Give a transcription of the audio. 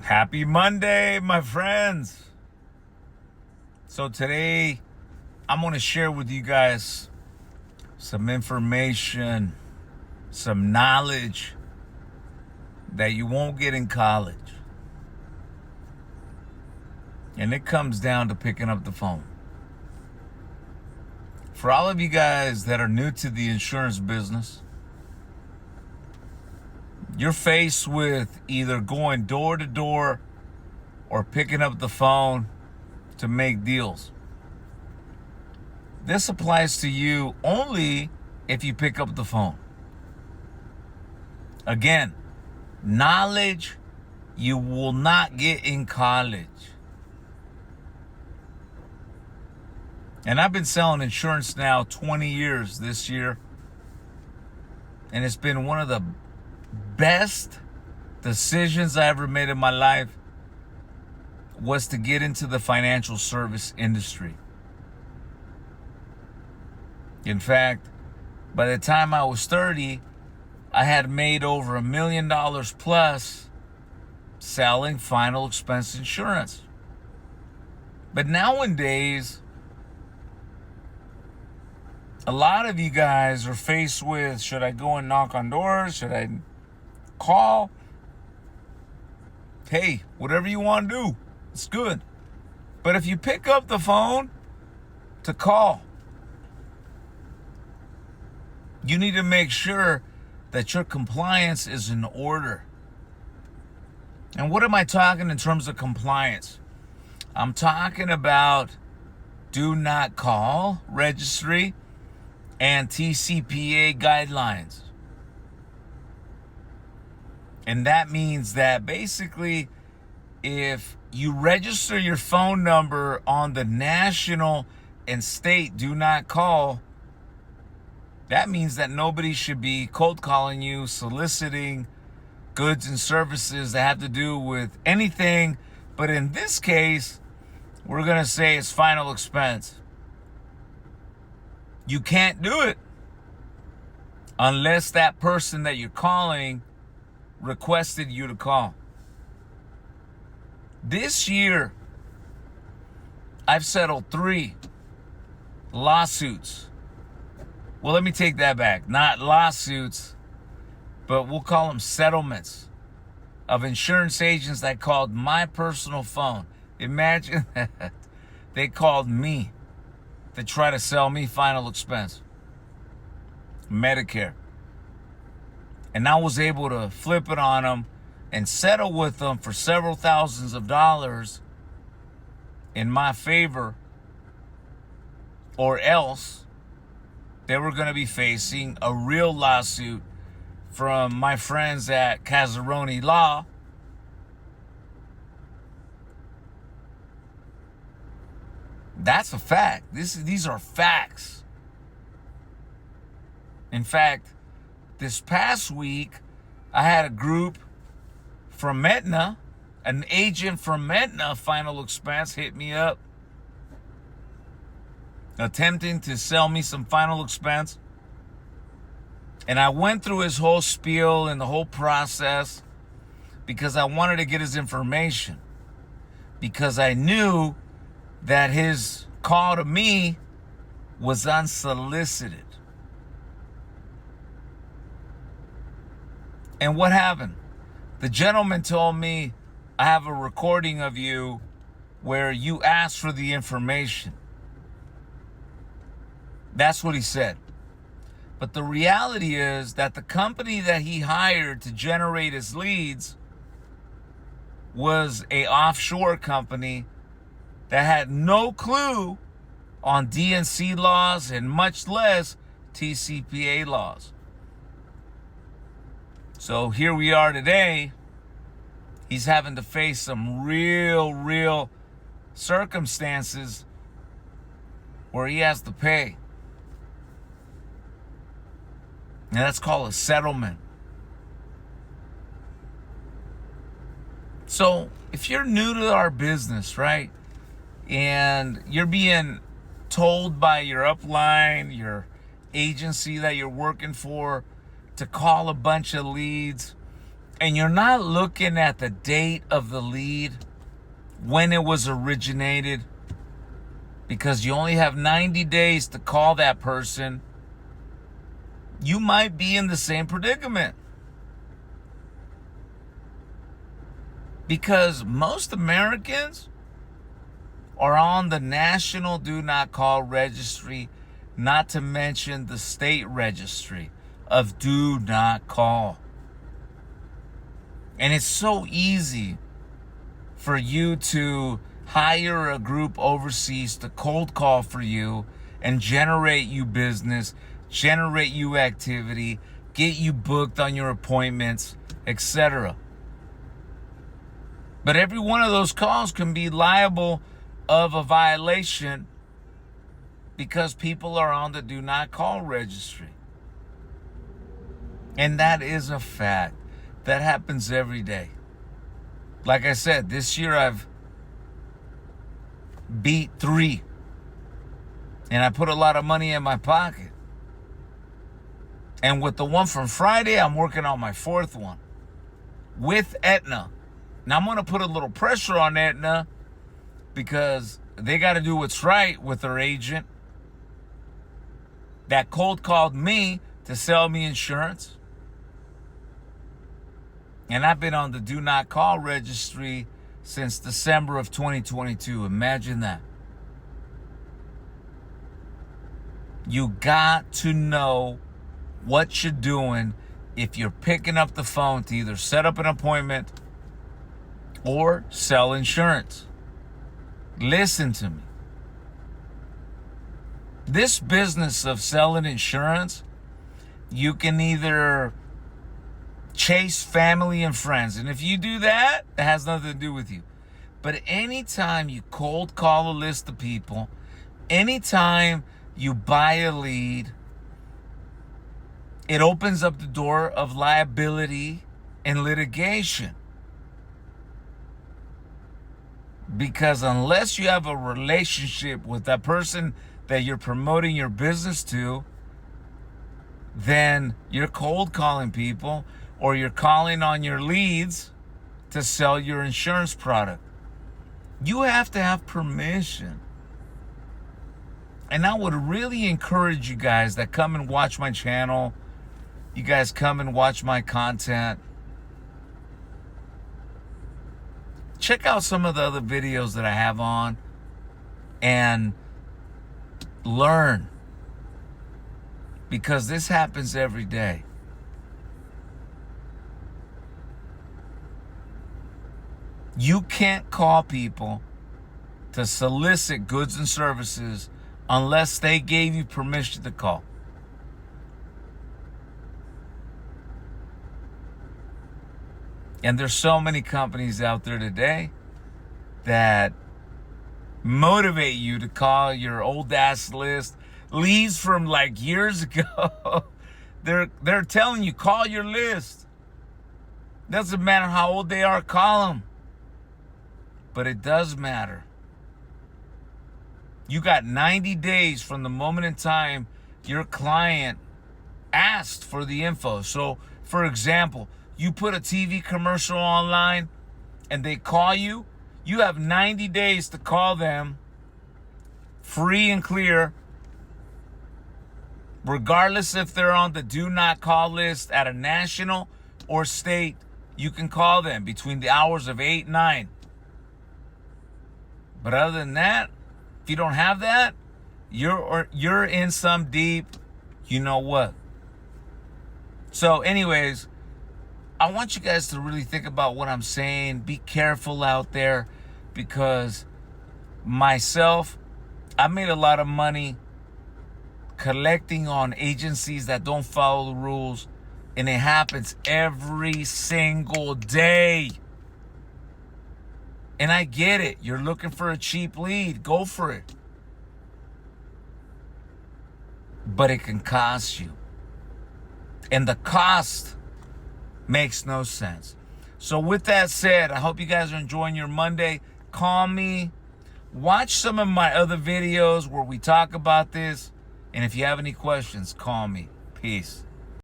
Happy Monday, my friends. So today I'm going to share with you guys some information, some knowledge that you won't get in college. And it comes down to picking up the phone. For all of you guys that are new to the insurance business, you're faced with either going door to door or picking up the phone to make deals. This applies to you only if you pick up the phone. Again, knowledge you will not get in college. And I've been selling insurance now 20 years this year. And it's been one of the best decisions I ever made in my life was to get into the financial service industry. In fact, by the time I was 30, I had made over $1 million plus selling final expense insurance. But nowadays, a lot of you guys are faced with, should I go and knock on doors? Should I call? Hey, whatever you want to do, it's good. But if you pick up the phone to call, you need to make sure that your compliance is in order. And what am I talking in terms of compliance? I'm talking about do not call registry and TCPA guidelines. And that means that basically if you register your phone number on the national and state do not call, that means that nobody should be cold calling you, soliciting goods and services that have to do with anything. But in this case, we're going to say it's final expense. You can't do it unless that person that you're calling requested you to call. This year, I've settled 3 lawsuits. Well, let me take that back. Not lawsuits, but we'll call them settlements of insurance agents that called my personal phone. Imagine that. They called me to try to sell me final expense, Medicare. And I was able to flip it on them and settle with them for several thousands of dollars in my favor, or else they were going to be facing a real lawsuit from my friends at Casaroni Law. That's a fact. These are facts. In fact, this past week, I had a group from Aetna, an agent from Aetna Final Expense hit me up, attempting to sell me some final expense. And I went through his whole spiel and the whole process because I wanted to get his information, because I knew that his call to me was unsolicited. And what happened? The gentleman told me, I have a recording of you where you asked for the information. That's what he said. But the reality is that the company that he hired to generate his leads was an offshore company that had no clue on DNC laws and much less TCPA laws. So here we are today. He's having to face some real circumstances where he has to pay. And that's called a settlement. So if you're new to our business, right, and you're being told by your upline, your agency that you're working for, to call a bunch of leads and you're not looking at the date of the lead, when it was originated, because you only have 90 days to call that person, you might be in the same predicament. Because most Americans are on the National Do Not Call Registry, not to mention the state registry of Do Not Call. And it's so easy for you to hire a group overseas to cold call for you and generate you business, generate you activity, get you booked on your appointments, etc. But every one of those calls can be liable of a violation because people are on the Do Not Call registry. And that is a fact. That happens every day. Like I said, this year I've beat 3. And I put a lot of money in my pocket. And with the one from Friday, I'm working on my 4th one with Aetna. Now I'm going to put a little pressure on Aetna because they got to do what's right with their agent that cold called me to sell me insurance. And I've been on the Do Not Call registry since December of 2022. Imagine that. You got to know what you're doing if you're picking up the phone to either set up an appointment or sell insurance. Listen to me. This business of selling insurance, you can either chase family and friends. And if you do that, it has nothing to do with you. But anytime you cold call a list of people, anytime you buy a lead, it opens up the door of liability and litigation. Because unless you have a relationship with that person that you're promoting your business to, then you're cold calling people or you're calling on your leads to sell your insurance product. You have to have permission. And I would really encourage you guys that come and watch my channel, you guys come and watch my content. Check out some of the other videos that I have on and learn. Because this happens every day. You can't call people to solicit goods and services unless they gave you permission to call. And there's so many companies out there today that motivate you to call your old ass list, leads from like years ago. They're telling you, call your list. Doesn't matter how old they are, call them. But it does matter. You got 90 days from the moment in time your client asked for the info. So, for example, you put a TV commercial online and they call you, you have 90 days to call them free and clear, regardless if they're on the Do Not Call list at a national or state. You can call them between the hours of 8 and 9. But other than that, if you don't have that, you're in some deep, you know what. So anyways, I want you guys to really think about what I'm saying. Be careful out there, because myself, I made a lot of money collecting on agencies that don't follow the rules, and it happens every single day. And I get it. You're looking for a cheap lead. Go for it. But it can cost you. And the cost makes no sense. So with that said, I hope you guys are enjoying your Monday. Call me. Watch some of my other videos where we talk about this. And if you have any questions, call me. Peace.